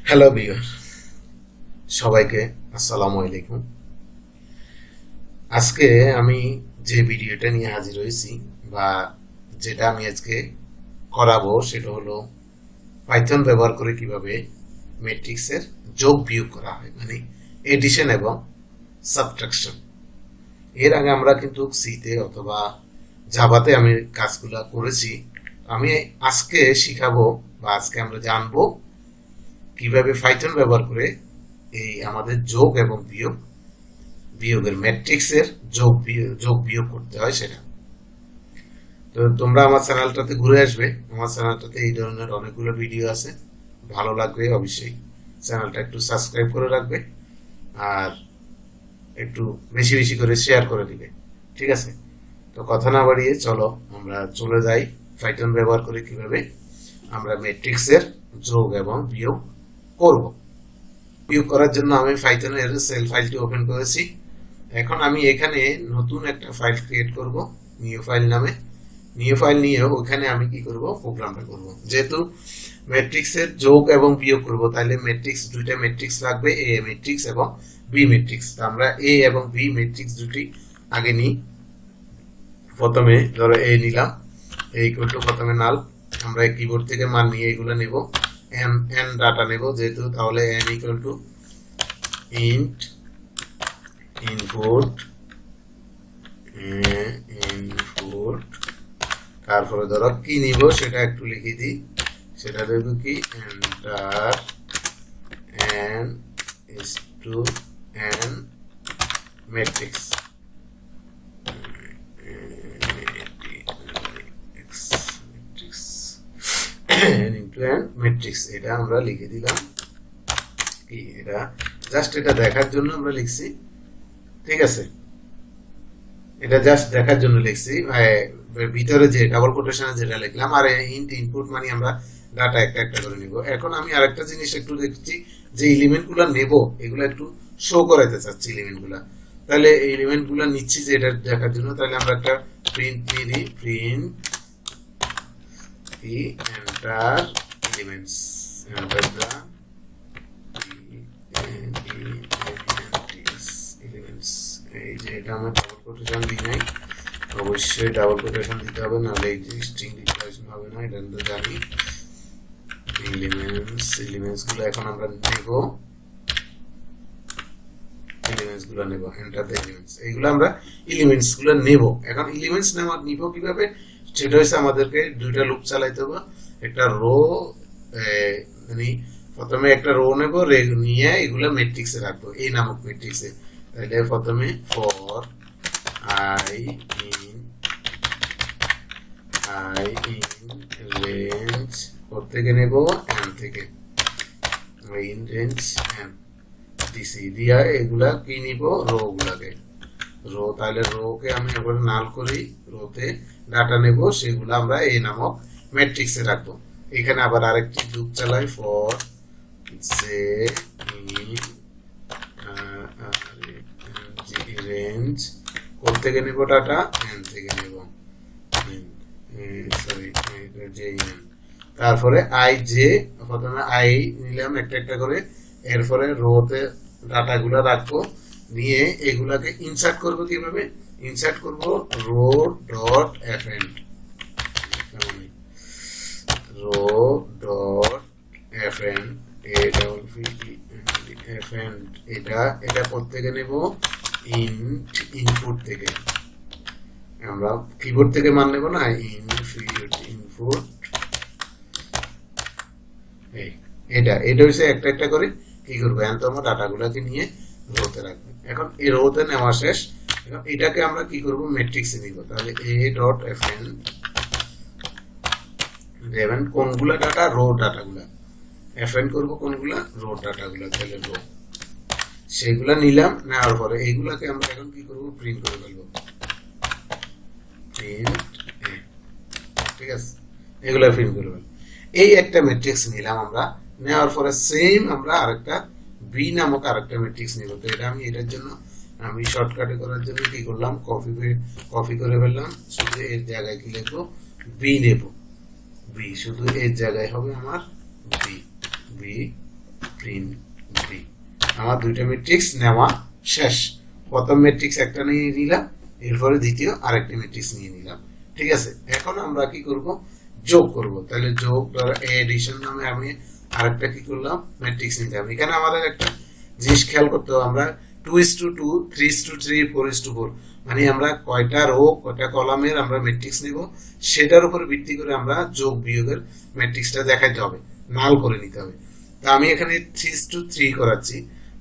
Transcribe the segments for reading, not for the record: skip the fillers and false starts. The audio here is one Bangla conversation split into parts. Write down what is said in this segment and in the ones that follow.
হ্যালো ভিউয়ার, সবাইকে আসসালামু আলাইকুম। আজকে আমি যে ভিডিওটা নিয়ে হাজির হয়েছি বা যেটা আমি আজকে করাবো সেটা হলো পাইথন ব্যবহার করে কিভাবে ম্যাট্রিক্সের যোগ বিয়োগ করা হয়, মানে এডিশন এবং সাবট্রাকশন। এর আগে আমরা কিন্তু সিতে অথবা জাভাতে আমি কাজগুলো করেছি। আমি আজকে শিখাবো বা আজকে আমরা জানবো কিভাবে পাইথন ব্যবহার করে এই আমাদের যোগ এবং বিয়োগের ম্যাট্রিক্সের যোগ বিয়োগ করতে হয় সেটা। তো তোমরা আমার চ্যানেলটাতে ঘুরে আসবে, আমার চ্যানেলটাতে এই ধরনের অনেকগুলো ভিডিও আছে, ভালো লাগবে অবশ্যই চ্যানেলটা একটু সাবস্ক্রাইব করে রাখবে আর একটু বেশি বেশি করে শেয়ার করে দিবে, ঠিক আছে? তো কথা না বাড়িয়ে চলো আমরা চলে যাই পাইথন ব্যবহার করে কিভাবে আমরা ম্যাট্রিক্সের যোগ এবং বিয়োগ করব। বিয়োগ করার জন্য আমি পাইথনের সেল ফাইলটি ওপেন করেছি। এখন আমি এখানে নতুন একটা ফাইল ক্রিয়েট করব নিউ ফাইল নামে। নিউ ফাইল নিয়ে ওখানে আমি কি করব, প্রোগ্রামটা করব। যেহেতু ম্যাট্রিক্সের যোগ এবং বিয়োগ করব, তাহলে দুইটা ম্যাট্রিক্স লাগবে, এ ম্যাট্রিক্স এবং বি ম্যাট্রিক্স। আমরা এ এবং বি ম্যাট্রিক্স দুটি আগে নিই। প্রথমে ধরো এ নিলাম, এই করতে প্রথমে নাল, আমরা কিবোর্ড থেকে মান নিয়ে এগুলো নেব, এন ডাটা নেব যেহেতু, তাহলে N equal to int input input, তারপরে ধরো কি নিব সেটা একটু লিখে দিই, সেটা দেবো কি enter N is to N matrix matrix এটা আমরা লিখে দিলাম। কি এটা জাস্ট এটা দেখার জন্য আমরা লিখছি, ঠিক আছে? এটা জাস্ট দেখার জন্য লিখছি, ভিতরে যে ডাবল কোটেশনে যেটা লিখলাম, আর ইন্ট ইনপুট মানে আমরা ডাটা একটা একটা করে নিব। এখন আমি আরেকটা জিনিস একটু দেখছি, যে এলিমেন্ট গুলা নেব এগুলো একটু শো করাইতে চাচ্ছি এলিমেন্ট গুলা। তাহলে এই এলিমেন্ট গুলা নিচ্ছি যে এটা দেখার জন্য, তাহলে আমরা একটা প্রিন্ট দিয়ে দিই, print the entire elements, enter the elements। এই যে এটা আমরা ডাবল কোটেশন দিই নাই, অবশ্যই ডাবল কোটেশন দিতে হবে, নাহলে এই স্ট্রিং ডিক্লারেশন হবে না, এটা আমরা জানি। এলিমেন্টস গুলো এখন আমরা নেব, এন্টার দ্য এলিমেন্টস। এইগুলো আমরা এলিমেন্টস গুলো নেব। এখন এলিমেন্টস নিব কিভাবে, সেটা হচ্ছে আমাদেরকে দুইটা লুপ চালাইতে হবে। একটা রো, মানে প্রথমে একটা রো নেব, নিয়ে এগুলো ম্যাট্রিক্সে রাখবো, এই নামক ম্যাট্রিক্সে। তাহলে প্রথমে ফর আই ইন রেঞ্জ থেকে নেব এন থেকে, ইন রেঞ্জ এন দিছি দিয়া এগুলা কি নিব, রো গুলাকে, রো। তাহলে রো কে আমি একবার নাল করি, রোতে ডাটা নেব, সেগুলো আমরা এই নামক ম্যাট্রিক্সে রাখবো। এখানে আবার আরেকটি লুপ চালাই, ফর জে রেঞ্জ থেকে নেব ডাটা, এন থেকে নেব, সরি জে এন। তারপরে আই জে, প্রথমে আই নিলাম একটা একটা করে, এরপরে রোতে ডাটা গুলা রাখবো, নিয়ে এগুলাকে ইনসার্ট করব। কিভাবে ইনসার্ট করব, রো ডট এফএন্ড, রো ডট এফএন্ড এফএন্ড, এটা থেকে নেব ইনপুট থেকে, আমরা কিবোর্ড থেকে মান নেব না, ইনপুট। এটা হচ্ছে একটা একটা করে কি করবো, এখন তো আমরা ডাটাগুলোকে নিয়ে রোতে রাখবো। এখন এই রোতে নেওয়া শেষ, এখন এটাকে আমরা কি করব, ম্যাট্রিক্সে নিব। তাহলে এ ডট এফএন দেবেন কোনগুলা ডাটা, রো ডাটাগুলা, এফএন করব কোনগুলা, রো ডাটাগুলা। তাহলে রো সেগুলা নিলাম, নেওয়ার পরে এইগুলাকে আমরা এখন কি করব, প্রিন্ট করে ফেলবো, প্রিন্ট, ঠিক আছে? এগুলা প্রিন্ট করে ফেলবো। এই একটা ম্যাট্রিক্স নিলাম আমরা, নেওয়ার পরে সেম আমরা আরেকটা বি নামক আরেকটা ম্যাট্রিক্স নিব। তো এটা আমি এটার জন্য আমি শর্টকাটে করার জন্য কি করলাম, কপি করে ফেললাম, শুধু এর জায়গায় কি লিখবো, বি নেব, বি শুধু এর জায়গায় হবে আমার বি, বি প্রিন্ট বি। আমার দুইটা ম্যাট্রিক্স নেওয়া শেষ। প্রথম ম্যাট্রিক্স একটা নিয়ে নিলাম, এরপরে দ্বিতীয় আরেকটা ম্যাট্রিক্স নিয়ে নিলাম। ঠিক আছে, এখন আমরা কি করব, যোগ করব। তাহলে যোগ এডিশন নামে আমি আরেকটা কি করলাম, ম্যাট্রিক্স নিলাম। এখানে আমাদের একটা জিনিস খেয়াল করতে হবে, আমরা 2:2, 3:3, 4:4 মানে আমরা কয়টা রো কয়টা কলামের আমরা ম্যাট্রিক্স নিব সেটার উপর ভিত্তি করে আমরা যোগ বিয়োগের ম্যাট্রিক্সটা দেখাইতে হবে, নাল করে নিতে হবে। তা আমি এখানে 3:3 করাচ্ছি,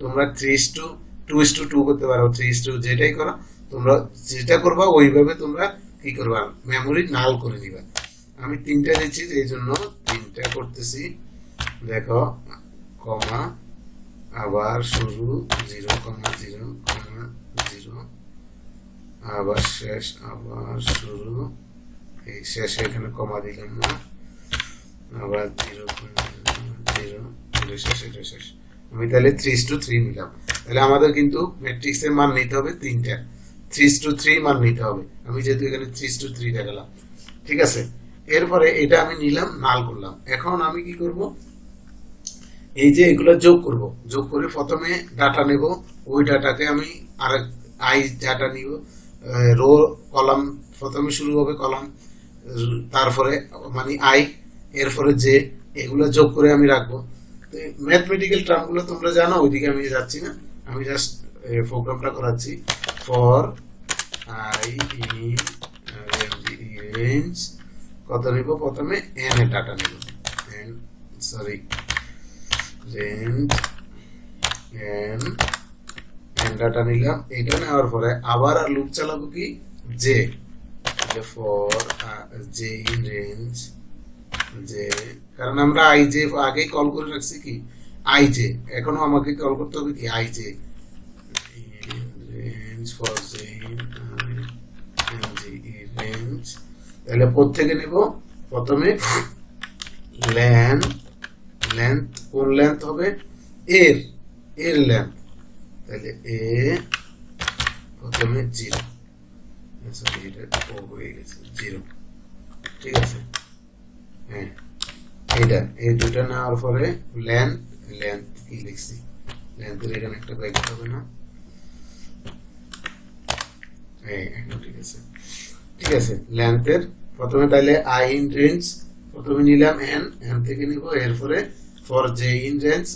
তোমরা 3:2 করতে পারো, 3:2 যেটাই করো, তোমরা যেটা করবা ওইভাবে তোমরা কি করবা, মেমোরি নাল করে নিবা। আমি 3টা দিচ্ছি, এই জন্য 3টা করতেছি। দেখো, কমা, আবার শুরু 0,0,0, আবার শেষ, আবার শুরু, এই শেষে এখানে কমা দিলাম না, আবার 0,0, এটা শেষ, এটা শেষ। আমি তাহলে 3:3 নিলাম। তাহলে আমাদের কিন্তু ম্যাট্রিক্সের মান নিতে হবে 3টা, 3:3 মান নিতে হবে। আমি যেহেতু এখানে 3:3 দেখালাম, ঠিক আছে। এরপরে এটা আমি নিলাম, নাল করলাম। এখন আমি কি করব, এই যে এগুলো যোগ করব, যোগ করে প্রথমে ডাটা নেব, ওই ডাটাকে আমি আরেক আই ডাটা নিব, রো কলাম, প্রথমে শুরু হবে কলাম, তারপরে মানে আই, এরপরে যে, এগুলো যোগ করে আমি রাখবো। ম্যাথমেটিক্যাল টার্মগুলো তোমরা জানো, ওইদিকে আমি যাচ্ছি না, আমি জাস্ট প্রোগ্রামটা করাচ্ছি। ফর আই ইন রেঞ্জ কত নিব, প্রথমে এন এর ডাটা নিব, N sorry range N, N data নিলাম। এটা নেওয়ার পরে আবার আর লুপ চালাবো কি, J, for J in range যে, কারণ আমরা আই জে আগেই কল করে রাখছি কি আই জে, এখনো আমাকে কল করতে হবে কি I J, range for J in range. তাহলে প্রত্যেকে নেব, প্রথমে লেন্থ, কোন লেন্থ হবে, এর লেন্থ, তাহলে এ প্রথমে 0, সরি এটা ও হয়ে গেছে 0, ঠিক আছে। হ্যাঁ, এটা এই দুটো নেওয়ার পরে লেন্থ কি লিখছি, লেন্থের এখানে একটা ব্র্যাকেট হবে না, এখন ঠিক আছে, ঠিক আছে। লেন্থের প্রথমে তাহলে আই ইন রেঞ্জ প্রথমে নিলাম এন থেকে নিব, এরপরে for J in range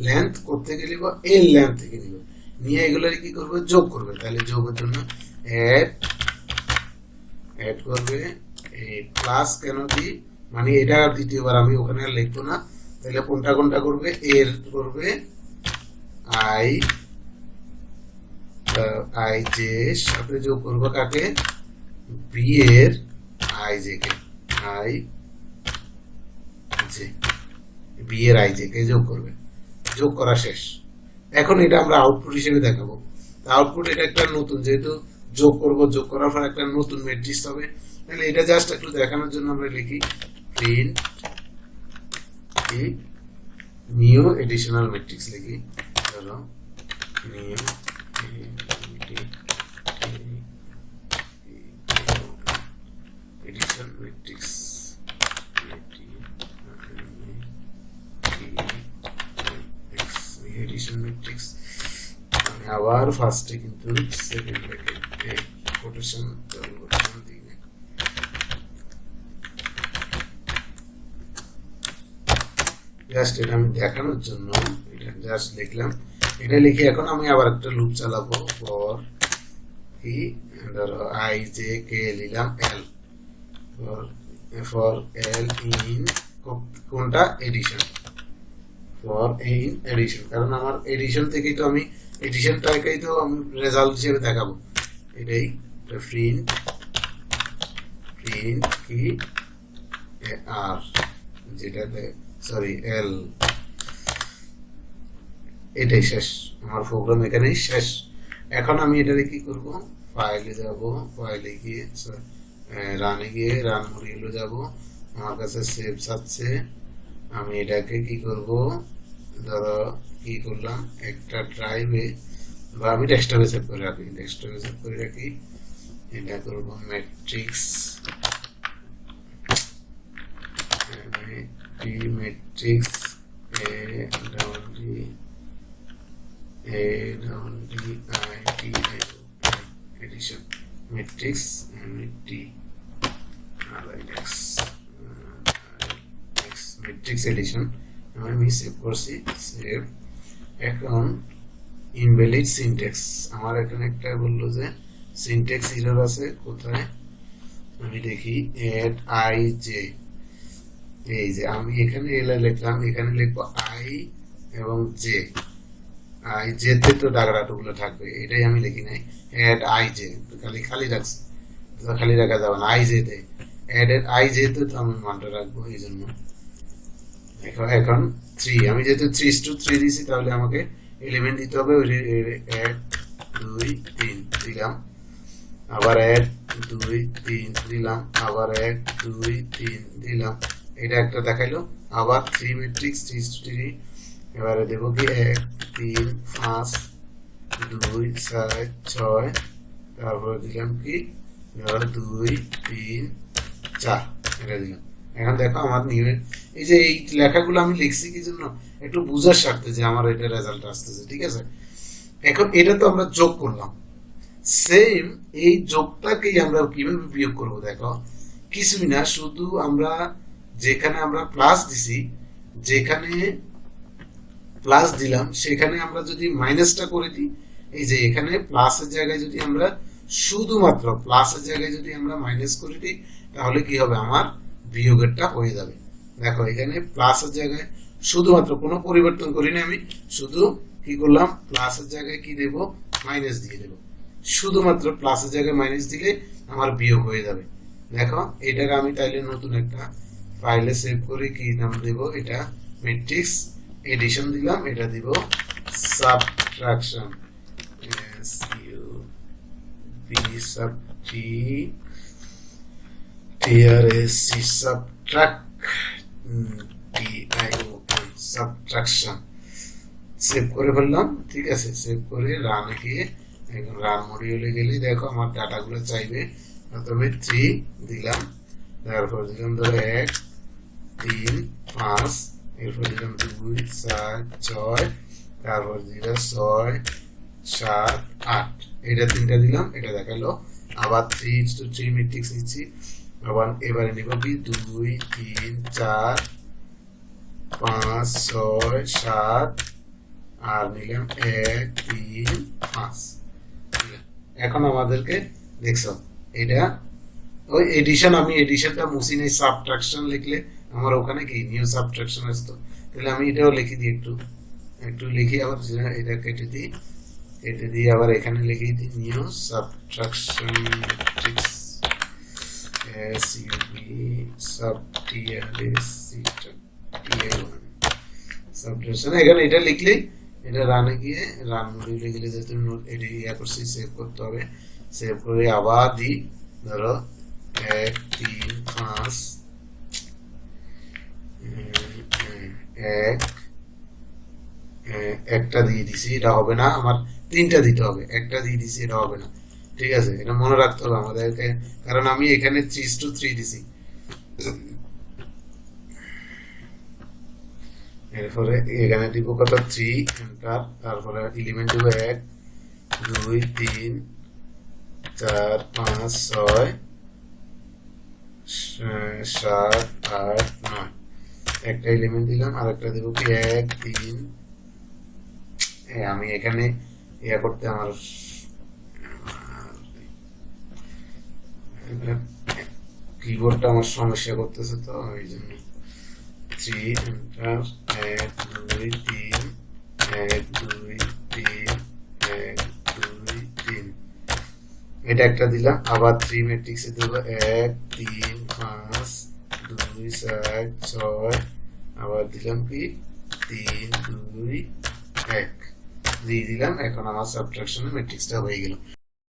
length করতে গেলে এর লেন্থ থেকে নিব, নিয়ে এগুলো কি করবে, যোগ করবে। তাহলে যোগের জন্য অ্যাড করবে, প্লাস কেন দিই, মানে এটা দ্বিতীয়বার আমি ওখানে আর লিখবো না। তাহলে কোনটা কোনটা করবে, এর করবে আই জে সাথে যোগ করবো কাকে, বি এর আই জে কে, আই জে, বি এর আই জে কে যোগ করবে। যোগ করা শেষ। এখন এটা আমরা আউটপুট হিসেবে দেখাবো। আউটপুট এটা একটা নতুন, যেহেতু যোগ করব, যোগ করার পর একটা নতুন ম্যাট্রিক্স হবে। তাহলে এটা জাস্ট একটু দেখানোর জন্য আমরা লিখি প্রিন্ট নিউ এডিশনাল ম্যাট্রিক্স লিখি, ধরো new addition matrix, addition matrix. আমি আবার ফার্স্টে কিন্তু সেকেন্ড ব্র্যাকেটে কোটেশন দিই না, জাস্ট এটা আমি দেখানোর জন্য এটা জাস্ট লিখলাম। এটা লিখে এখন আমি আবার একটা লুপ চালাবো, ফর কি, ধরো আই জে কে নিলাম এল, ফর এল ইন কোনটা, এডিশন, ফর ইন এডিশন, কারণ আমার এডিশন থেকেই তো আমি এডিশনটাকেই তো আমি রেজাল্ট হিসেবে দেখাবো। এটাই প্রিন্ট কি আর, যেটাতে সরি এল, এটাই শেষ, আমার প্রোগ্রাম এখানেই শেষ। এখন আমি এটাতে কি করব, ফাইলে যাব, ফাইলে গিয়ে রানে গিয়ে রান মডিউলে যাব, আমার কাছে সেভ আছে। আমি এটাকে কি করব, ধরো কি করলাম, একটা ড্রাইভে বা আমি ডেস্কটপে সেভ করে রাখি, এটা করব matrix A double D A double D I T I addition matrix MT R X matrix addition আমি সেভ করছি সেভ। এখন ইনভ্যালিড সিনট্যাক্স আমার এখানে একটা বললো যে সিনট্যাক্স এরর আছে কোথায় আমি দেখি এড আই জে এই যে আমি এখানে এল লিখলাম এখানে লিখবো আই এবং জে আই জে তে তো ডাগরাটুগুলো থাকবে এটাই আমি লিখি নাই এড আই জে খালি খালি রাখছি খালি রাখা যাবে না আই জে তে এড আই জে তে তো আমি মানটা রাখবো এই জন্য এখন 3 আমি যেহেতু 3:3 দিছি তাহলে আমাকে এলিমেন্ট দিতে হবে 1 2 3 দিলাম আবার 1 2 3 দিলাম আবার 1 2 3 দিলাম এটা একটা দেখাইলো আবার 3 ম্যাট্রিক্স 3:3 এবারে দেব কি 1 3 5 2 7 6 তারপর দিলাম কি 2 3 4 এটা দিলাম। এখন দেখো আমার নিয়ে এই যে এই লেখাগুলো আমি লিখছি কি জন্য একটু বুঝার স্বার্থে যে আমার এটা রেজাল্ট আসতেছে ঠিক আছে। এখন এটা তো আমরা যোগ করলাম সেম এই যোগটাকেই আমরা কিভাবে বিয়োগ করব দেখো কিছুই না শুধু আমরা যেখানে আমরা প্লাস দিছি যেখানে প্লাস দিলাম সেখানে আমরা যদি মাইনাসটা করে দিই এই যে এখানে প্লাসের জায়গায় যদি আমরা শুধুমাত্র প্লাসের জায়গায় যদি আমরা মাইনাস করে দিই তাহলে কি হবে আমার বিয়োগেরটা হয়ে যাবে। দেখো এখানে প্লাসের জায়গায় শুধুমাত্র কোনো পরিবর্তন করি না আমি শুধু কি করলাম প্লাসের জায়গায় কি দেব মাইনাস দিয়ে দেব শুধুমাত্র প্লাসের জায়গায় মাইনাস দিলে আমার বিয়োগ হয়ে যাবে। দেখো এটাকে আমি তাইলে নতুন একটা ফাইলে সেভ করে কি নাম দেব এটা ম্যাট্রিক্স এডিশন দিলাম এটা দিব subtraction S U B sub T T R A C subtraction save করে ফেললাম ঠিক আছে। সেভ করে রান গিয়ে এখন রান মডিউলে গেলে দেখো আমার ডাটাগুলো চাইবে প্রথমে 3 দিলাম তারপর দিলাম ধরো 1 3 5 এরপর দিলাম 2 4 6 তারপর দিলাম 6 7 8 এটা তিনটা দিলাম এটা দেখালো আবার 3:3 ম্যাট্রিক্স নিচ্ছি আবার এবারে নিব কি 2 3 4 5 6 7 আর নিলাম 1 3 5 এখন আমাদেরকে দেখছো এটা ওই এডিশন আমি এডিশনটা মুছি নাই সাবট্রাকশন লিখলে আমার ওখানে কি নিউ সাবট্রাকশন আসতো তাহলে আমি এটাও লিখে দিই একটু লিখি আবার এটা কেটে দিই আবার এখানে লিখে দিই new subtraction matrix S U B sub T R A C টিআর1 সাবট্রাকশন এখানে এটা লিখলেই এটা রানে গিয়ে রান মডিউলে গেলে যেহেতু এটি ইয়া করছি সেভ করতে হবে সেভ করে আবার দিই ধরো 1 3 5 একটা দিয়ে দিছি এটা হবে না আমার তিনটা দিতে হবে একটা দিয়ে দিছি এটা হবে না ঠিক আছে এটা মনে রাখতে হবে আমাদেরকে কারণ আমি এখানে 3:3 দিছি এরপরে এখানে দিব কত 3 এন্টার তারপরে এলিমেন্ট দিব 1 2 3 4 5 6 7 8 9 একটা এলিমেন্ট দিলাম আর একটা দেব কি 1 3 আমি এখানে ইয়া করতে আমার কিবোর্ডটা আমার সমস্যা করতেছে তো এই জন্য 3 এন্টার 1 2 3 1 2 3 1 2 3 এটা একটা দিলাম আবার 3 ম্যাট্রিক্সে দেব 1 3 5 2 7 6 আবার দিলাম কি 3 2 1 দিয়ে দিলাম এখন আমার সাবট্রাকশনের ম্যাট্রিক্সটা হয়ে গেল।